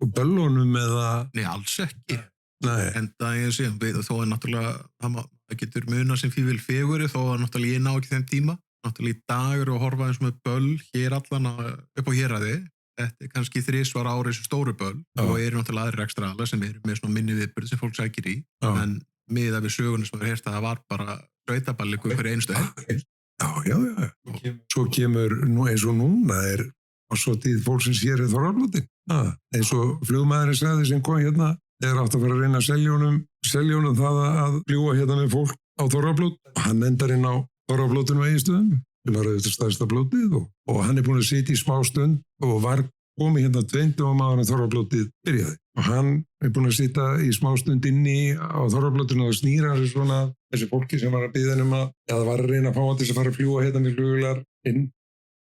böllunum eða... Nei, alls ekki. Nei. En það ég sé, þó náttúrulega, það getur muna sem fífil feguri, þó náttúrulega ég ná ekki þeim tíma. Náttúrulega í dag eru að horfa eins með böll hér allan upp á héraði. Þetta er kannski 3 ári þessu stóru böll og eru náttúrulega aðrir ekstra ala sem eru með svona minni viðburði sem fólk sækir í. En miðað við söguna sem var heyrt að það var bara sveitaballi fyrir einustu helgi. Já. Svo kemur eins og núna og svo tíð fólksins hér Þorrablótin. Eins og flugmaðurinn sagði sem kom hérna, átt að fara að reyna að selja honum það að fljúga hérna með fólk á Þorrablót. Hann endar inn á Þorrablótinu á Egilsstöðum, sem var auðvitað stærsta blótið og hann er búin að sitja í smá stund og var komið hérna 20 áður en Þorrablótið byrjaði. Og hann er búin að sitja í smá stund inni á Þorrablótinu og snýra sig svona þessi fólki sem var að biðja eða var að reyna að fá hann til að fara að fljúga hérna með flugvélar inn,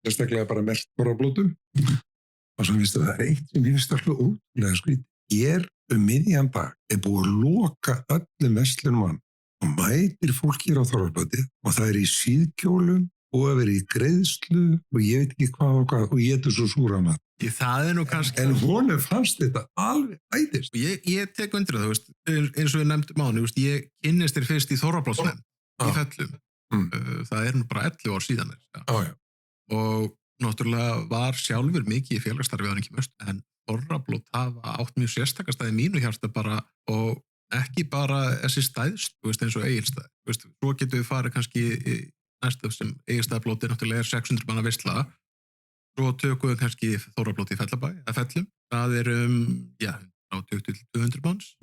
sérstaklega bara merkt Þorrablótum. Og svo finnst það eitt sem finnst alltaf ótrúlega skrítið. Hér miðjan dag er búið að loka öllum verslunum og mætir fólk hér á Þorrablótið og það er í síðkjólum og að vera í greiðslu og ég veit ekki hvað og ég getur svo súra mat. Það er nú kannski... En honum fannst þetta alveg æðist. Ég tek undir það, veist, eins og ég nefndi mánu, ég kynnist þér fyrst í Þorrablótsnefnd í Fellum. Það er nú bara 11 ár síðan. Já. Og náttúrulega var sjálfur mikið í félagsstarfi áður en kemur, en Þorrablót hafa átt mjög sérstakastæði mínu hjarta bara og ekki bara þessi stæðst, eins og Egilsstaðir. Svo getum við farið kannski í næstu sem Egilsstaðablóti náttúrulega 600 manna veisla. Svo tökum við kannski Þorrablóti í Fellabæ, að Fellum. Það er 120-200 manns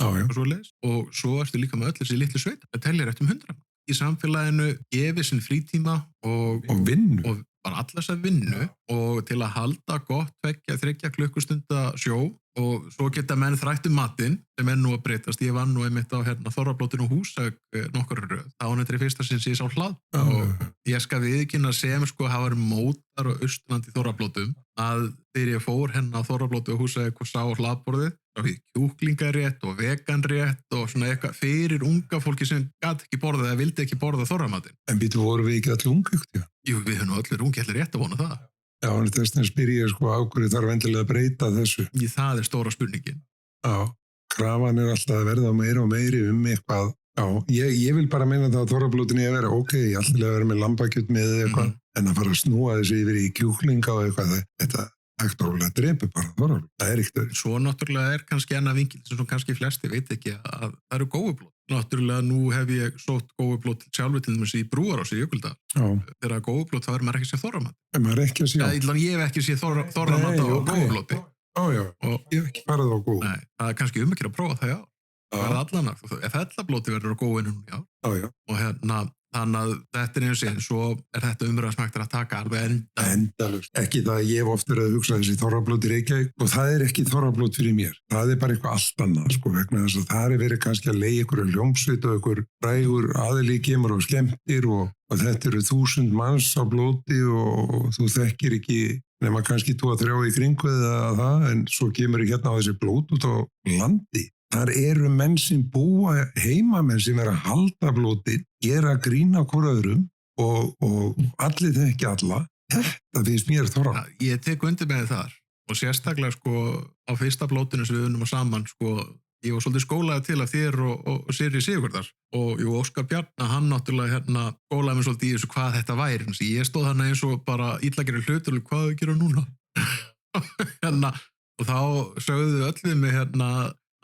og svo ertu líka með öll þessi litlu sveit. Það tellir eftir 100 mann. Í samfélaginu gefið sinn frítíma og vinnu. Og bara alla þess að vinnu og til að halda gott 2-3 klukkustunda sjó og svo geta menn þrætt matinn sem nú að breytast. Ég var nú einmitt á Þorrablótinu og Húsavík nokkur röð. Það var þetta í fyrsta sinn sem ég sá hlað og ég skal viðurkenna sem hafa verið mótar og Austurlandi í Þorrablótum að þegar ég fór á Þorrablóti og Húsavík og sá hlaðborðið þá við kjúklingarétt og veganrétt og svona eitthvað fyrir unga fólki sem gat ekki borða eða vildi ekki borða þorramatinn. En býtu voru við ekki allir unga ykkur? Jú, við höfum allir ungi allir rétt að vona það. Já, en þess að spyrja ákveður þarf endilega að breyta þessu. Það er stóra spurningin. Já, krafan er alltaf að verða meira og meiri eitthvað. Já, ég vil bara meina það að Þorrablótinni að vera ég alltaf að vera með lambakjöt með eitthvað, en að fara að snúa þessu yfir í kjúklinga og eitthvað, þetta ættulega drepu bara Þorrablót. Það er ekkert. Svo náttúrulega er kannski annað vinkil sem kannski flesti veit ekki að það eru gófublót. Náttúrulega nú hef ég sótt gófublót sjálfur til dæmis í Brúarási í Jökuldal. Þegar gófublót þá er maður ekki að sé þorramat. Maður er ekki að sé. Ég hef ekki sé þorramat á gófublóti. Já, ég hef ekki farið á góð. Nei, það er kannski ekki að prófa það, já. Það er allan að fellablóti verður á góðinu, já. Og þannig að þetta er eins og svo er þetta umræðasmæktar að taka alveg endalaust. Ekki það að ég hef oft verið að hugsa þessi Þorrablót í Reykjavík og það er ekki Þorrablót fyrir mér. Það er bara eitthvað allt annað, vegna þess að það er verið kannski að leigja ykkur hljómsveit og ykkur frægur aðili kemur og skemmtir og þetta eru 1000 manns á blóti og þú þekkir ekki nema kannski 2-3 í kringu eða það, en svo kemur ég hérna á þessi blót út á landi. Þar eru menn sem búa, heimamenn sem að halda blóti, gera grína hvort öðrum og allir þekki alla. Þetta finnst mér þorra. Ég tek undir með þar og sérstaklega sko á fyrsta blótinu sem við unnum saman sko, ég var svolítið skólaði til af þér og Sirri Sigurðar og Óskar Bjarna, hann náttúrulega skólaði mig svolítið í þessu hvað þetta væri. Þannig að ég stóð eins og bara illa gerir hlutur og hvað þau gera núna. Og þá sögðu öll við mig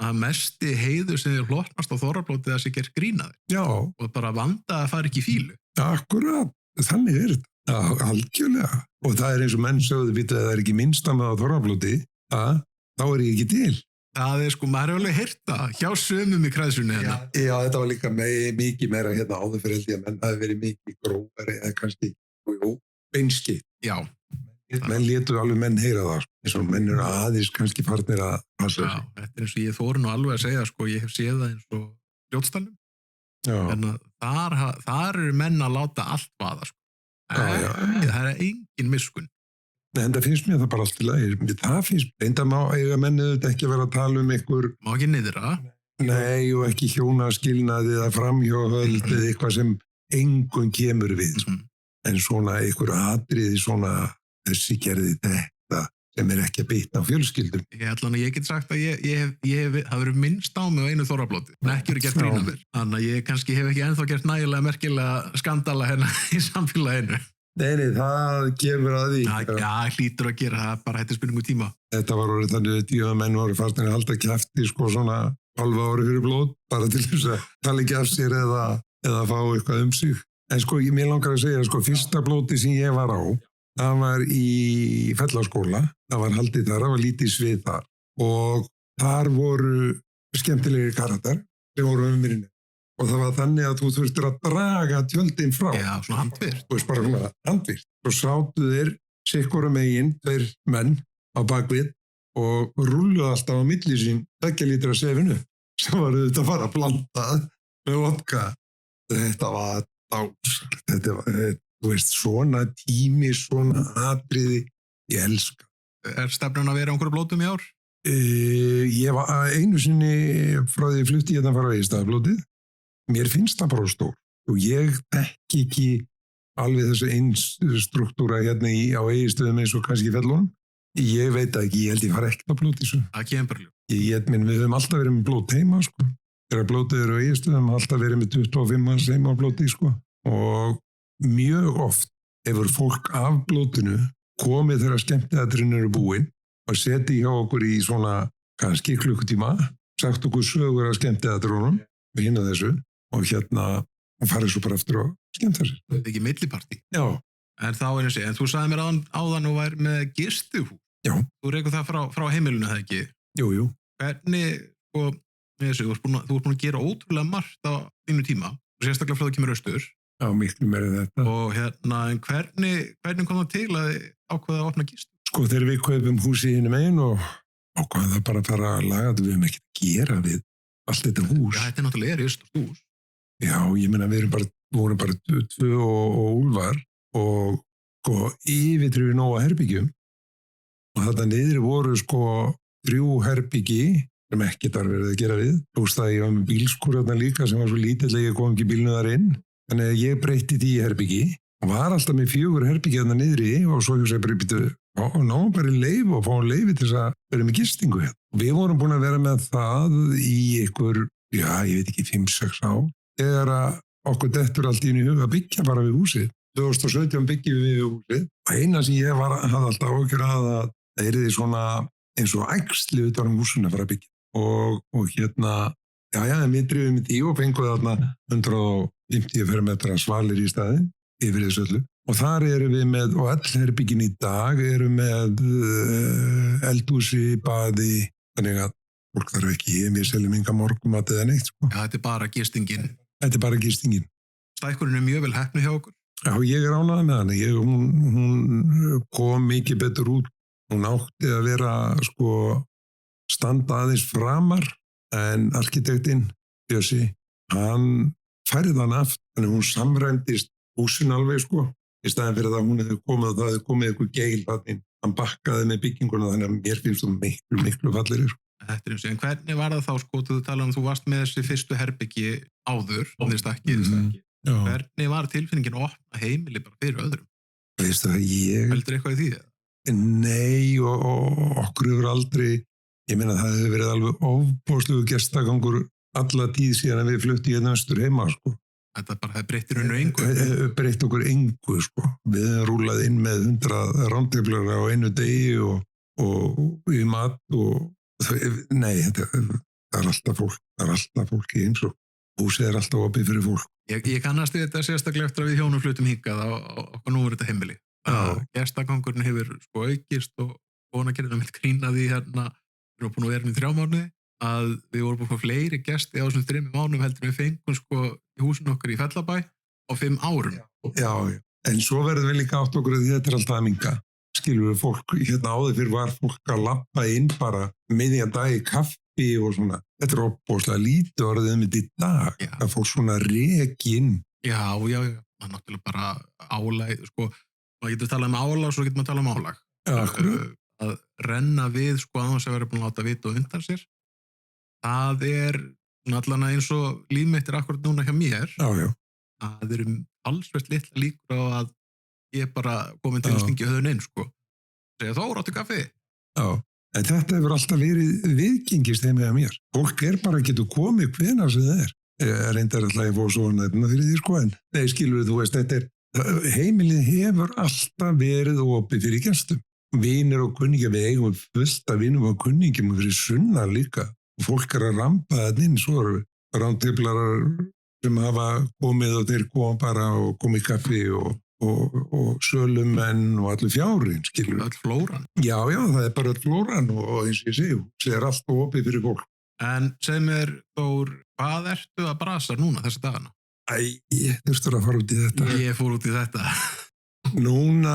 að mesti heiður sem þið hlotnast á þorrablótið að sé gert grínaði. Já. Og bara vanda að fara ekki í fílu. Akkurat, þannig þetta. Já, algjörlega. Og það eins og menn sögðu, vitið að það ekki minnsta með á þorrablóti, þá ég ekki til. Það sko, maður hefur alveg heyrt það hjá sumum í kræðsunni Já, þetta var líka mikið meira áður fyrir held ég að menn hafi verið mikið grófari eða kannski beinskitt. Já. Menn létu alveg menn heyra það, eins og menn eru aðeins kannski farnir að passa. Já, þetta eins og ég þóri nú alveg að segja, sko, ég hef séð það eins og Fljótsdalnum. Já. En þar eru menn að láta allt vaða, sko. Það engin miskunn. Nei, en það finnst mér það bara allt í lagi. Það finnst, enda má eiga mennið þetta ekki vera að tala eitthvað. Má ekki niðra? Nei, og ekki hjónaskilnaði eða framhjóhöld eða eitthvað sem engum kemur við. En svona eitthvað atriði svona þessi gerði þetta sem ekki að bitna á fjölskyldum. Ég get sagt að ég hef verið minnst á mig á einu þorrablóti. En ekki verið gert grína mér. Þannig að ég kannski hef ekki ennþá gert nægilega merkilega skandala í samfélaginu. Nei, það kemur að því. Já, hlýtur að gera það, bara þetta spurningu tíma. Þetta var orðið þannig að menn voru farnir að halda kjafti sko svona halva ári fyrir blót, bara til þess að tala ekki af sér eða fá eitthvað sig. En sko, mér langar að segja, sko, fyrsta blóti sem ég var á, það var í Fellaskóla, það var haldið þar, það var lítið svið þar og þar voru skemmtilegir karakter sem voru mér. Og það var þannig að þú þurftir að draga tjöldin frá. Já, svona handvirkt. Þú veist bara svona handvirkt. Og sátu þeir sikkora megin, 2 menn á bakvið og rulluðu alltaf á milli sín 2 lítra sefinu sem var auðvitað að fara að blanda með vodka. Þetta var dás. Þetta var, þú veist, svona tími, svona atriði. Ég elska. Stefnan að vera á einhverju blótum í ár? Ég var einu sinni frá því flutti ég að fara á Egilsstaðablótið. Mér finnst það bara stór og ég þekki ekki alveg þessu eins struktúra á Egilsstöðum eins og kannski í Fellunum. Ég veit ekki, ég held ég fara ekkert á blót í þessu. Það kemur ljó. Við höfum alltaf verið með blót heima, sko. Þegar blótið eru á Egilsstöðum, alltaf verið með 25 manns heima á blóti, sko. Og mjög oft hefur fólk af blótinu komið þegar skemmtiatriðin eru búin og setið hjá okkur í svona kannski klukkutíma, sagt okkur sögur af skemmtiatriðunum með hinn að þessu. Og og farið svo bara eftir og skemmta sér. Þetta er ekki millipartí. Já. En þú sagði mér áðan og væri með gistuhús. Já. Þú rekur það frá heimilinu, það ekki? Jú. Hvernig, þú ert búin að gera ótrúlega margt á þínu tíma, og sérstaklega frá það kemur austur. Já, miklu meira þetta. Og en hvernig kom það til að ákveða að opna gistuhús? Sko, þegar við kaupum húsi hinu megin og ákveða það bara að fara að laga þetta, við höfum ekkert að gera við allt þetta hús. Já, þetta náttúrulega stórt hús. Já, ég meina við vorum bara 2 og Úlfar og sko yfirtrifið nóga herbyggjum og þetta niðri voru sko 3 herbyggi sem ekkert var verið að gera við. Þú veist að ég var með bílskur þarna líka sem var svo lítill að ég kom ekki bílnu þar inn. Þannig að ég breytti því herbyggi og var alltaf með 4 herbyggi þarna niðri og svo ég bara býttu náum bara leif og fáum leifi til þess að vera með gistingu hérna. Við vorum búin að vera með það í ykkur, ég veit ekki, 5-6 ár. Þegar að okkur dettur allt í huga að byggja bara við húsið. 2017 byggjum við húsið. Og eina sem ég hafði alltaf áhyggjur að það yrði svona eins og æxli utan húsinu að fara að byggja. Og við drifum í því og fengum þarna 150 fermetra svalir í staðinn yfir þessu öllu. Og þar erum við með, og all herbyggin í dag eru með eldhúsi, baði, þannig að fólk þarf ekki, við seljum enga morgumat eða neitt, sko. Já, þetta er bara gistingin. Þetta er bara gistingin. Stækkurinn er mjög vel heppnu hjá okkur. Já, ég er ánægður með hana. Hún kom mikið betur út. Hún átti að vera, sko, standa aðeins framar, en arkitektinn, Bjössi, hann færði hann aft, þannig hún samræmdist húsin alveg, sko. Í staðin fyrir það hún hefði komið og það hefði komið eitthvað geil þarna inn. hann bakkaði með bygginguna þannig að mér finnst þú miklu fallegri. Þetta en hvernig var það þá sko, þú talar þú varst með þessi fyrstu herbyggi áður, hvernig var tilfinningin að opna heimili bara fyrir öðrum? Veistu það, heldur eitthvað í því? Nei, og okkur hefur aldrei, ég meina það hefur verið alveg ofbóðslegu gestagangur alla tíð síðan að við fluttum hérna austur heima, sko. Þetta bara breyttir engu? Breytt okkur engu, sko. Við hefum rúlað inn með 100 rándeflara á einu degi og í mat og nei, það er alltaf fólk í eins og húsið er alltaf opið fyrir fólk. Ég kannast við þetta sérstaklega eftir að við hjónum flutum hingað á okkar núverandi heimili. Gestagangurinn hefur sko aukist og kona gerði með grína því hérna, við erum búin að vera í 3 mánuði, að við vorum búin að fá fleiri gesti á þessum 3 mánuðum heldur við fengum sko í húsinu okkar í Fellabæ á 5 árum. Já, en svo verðum við líka átt okkur að þetta er alltaf að minga. Skilur við fólk, hérna áður fyrir var fólk að lappa inn bara miðjan dag í kaffi og svona. Þetta er opbóðslega lítið orðið með í dag. Já. Það fór svona rekin. Já. Það er náttúrulega bara álag, sko, maður getur talað um álag, svo getur maður talað um álag. Já, að renna við, sko, að þess að vera búin að láta vita og undan sér. Það er allan eins og líf mitt er akkurat núna hjá mér. Já. Það eru allsvert litla líkur á að ég bara komin til að stingi höfðun inn, sko. Segja þá, ráttu kaffi. Já, en þetta hefur alltaf verið viðgengist heim með mér. Fólk bara getur komið hvenær sem það er. Reyndar alltaf ég fór svona þetta fyrir því, sko, en nei, skilur þú veist, heimilið hefur alltaf verið opið fyrir gestum. Vinir og kunningjar, við eigum fullt af vinum og kunningjum fyrir sunna líka. Og fólk að rampa þetta inn, svo eru ránteflarar sem hafa komið og þeir koma bara og komið kaffi og sölumenn og allir fjárinn, skilur við. Öll flóran. Já, það er bara öll flóran og eins og ég segi, það er allt opið fyrir fólk. En segð mér, Þór, hvað ertu að brasa núna þessi dagana? Ég þurftur að fara út í þetta. Ég fór út í þetta. Núna,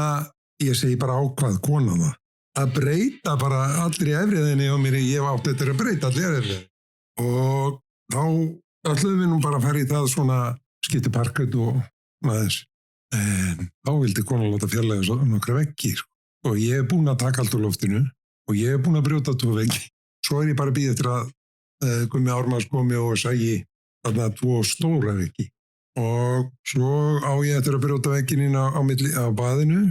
ég segi bara ákvað konan það. Að breyta bara allir í efriðinni og mér, ég átti þetta að breyta allir í efriðinni. Og þá ætlum við nú bara að fara í það svona skiptiparkett og aðeins. En þá vildi konan láta fjarlæga svo nokkra veggi, sko. Og ég er búin að taka allt úr loftinu og ég er búin að brjóta 2 veggi. Svo er ég bara að bíða eftir að Gummi Ármanns komi og sægi þarna 2 stóra veggi. Og svo á ég eftir að brjóta veggin inn á baðinu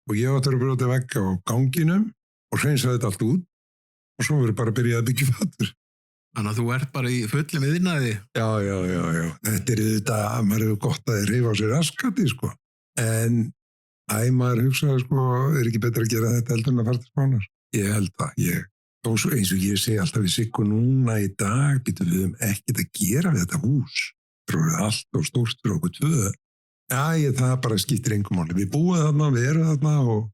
og ég eftir að brjóta vegg á ganginum og hreinsa þetta allt út og svo verður bara að byrja að byggja fattur. Þannig að þú ert bara í fullum viðnaði. Já. Þetta er þetta að maður hefur gott að reyfa á sér raskati, sko. En maður hugsaði, sko, er ekki betra að gera þetta heldur en að fara til Spánar? Ég held það. Eins og ég segi alltaf við Siggu núna í dag, getum við ekkert að gera við þetta hús. Það er allt og stórt fyrir okkur 2. Það bara skiptir engu máli. Við búum þarna, við erum þarna og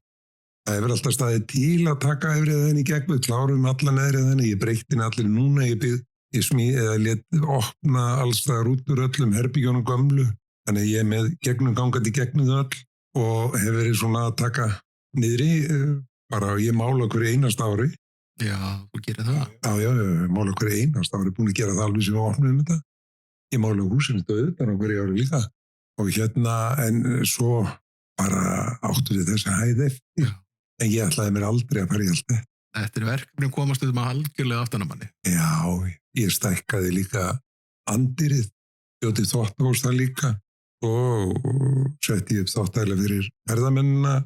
það hefur alltaf staðið til að taka efriðinni í gegn, við klárum alla neðriðinni, ég breytti allir núna, ég smíði eða let opna alls það út úr öllum herbygjónum gömlu, þannig ég er með gangandi gegnum þau öll og hef verið svona að taka niðri, bara ég mála hverju einasta ári. Já, þú gerir það. Já, mála hverju einasta ári, búin að gera það alveg sem við opnum þetta. Ég mála húsinu stöðu, hverju ári líka. Og en svo bara áttu við þess að hæði eftir. En ég ætlaði mér aldrei að fara í allt þetta. Þetta er verkefni komast um að algjörlega aftannamanni. Já, ég stækkaði líka andirið, bjóti þvottahús það líka og setti upp þvottahæla fyrir ferðamennina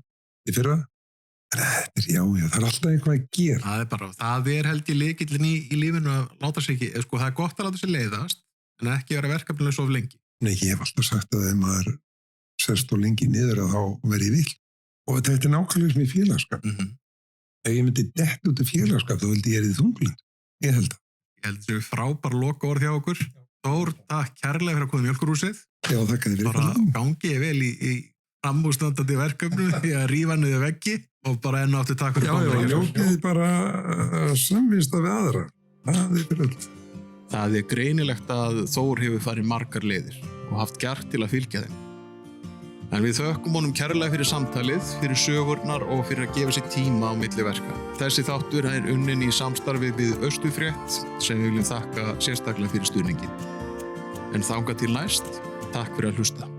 í fyrra. Þetta er það er alltaf eitthvað að gera. Það er held ég lykillinn í lífinu að láta sig ekki, sko, það er gott að láta sig leiðast, en ekki vera verkefnilega svo lengi. Nei, ég hef alltaf sagt að ef maður sérst og lengi niður að þá verði vill. Og þetta er nákvæmlega sem í félagskap. Ef ég myndi dett út í félagskap, þá vildi ég í þunglind. Ég held það. Ég held þessu frábær lokaorð hjá okkur. Þór, takk kærlega fyrir að koma í Mjólkurhúsið. Já, þakka þér fyrir. Bara gangi ég vel í framúrstandandi verkefnu í að rífa niður veggi og bara enn áttu takk fyrir komið. Já, ljókið bara samvista við aðra. Það er fyrir öll. Það er greinilegt að Þór hefur farið margar leiðir og haft gert til að fylgja þeim. En við þökkum honum kærlega fyrir samtalið, fyrir sögurnar og fyrir að gefa sér tíma á milli verka. Þessi þáttur er unnin í samstarfi við Austurfrétt sem við viljum þakka sérstaklega fyrir stuðninginn. En þangað til næst, takk fyrir að hlusta.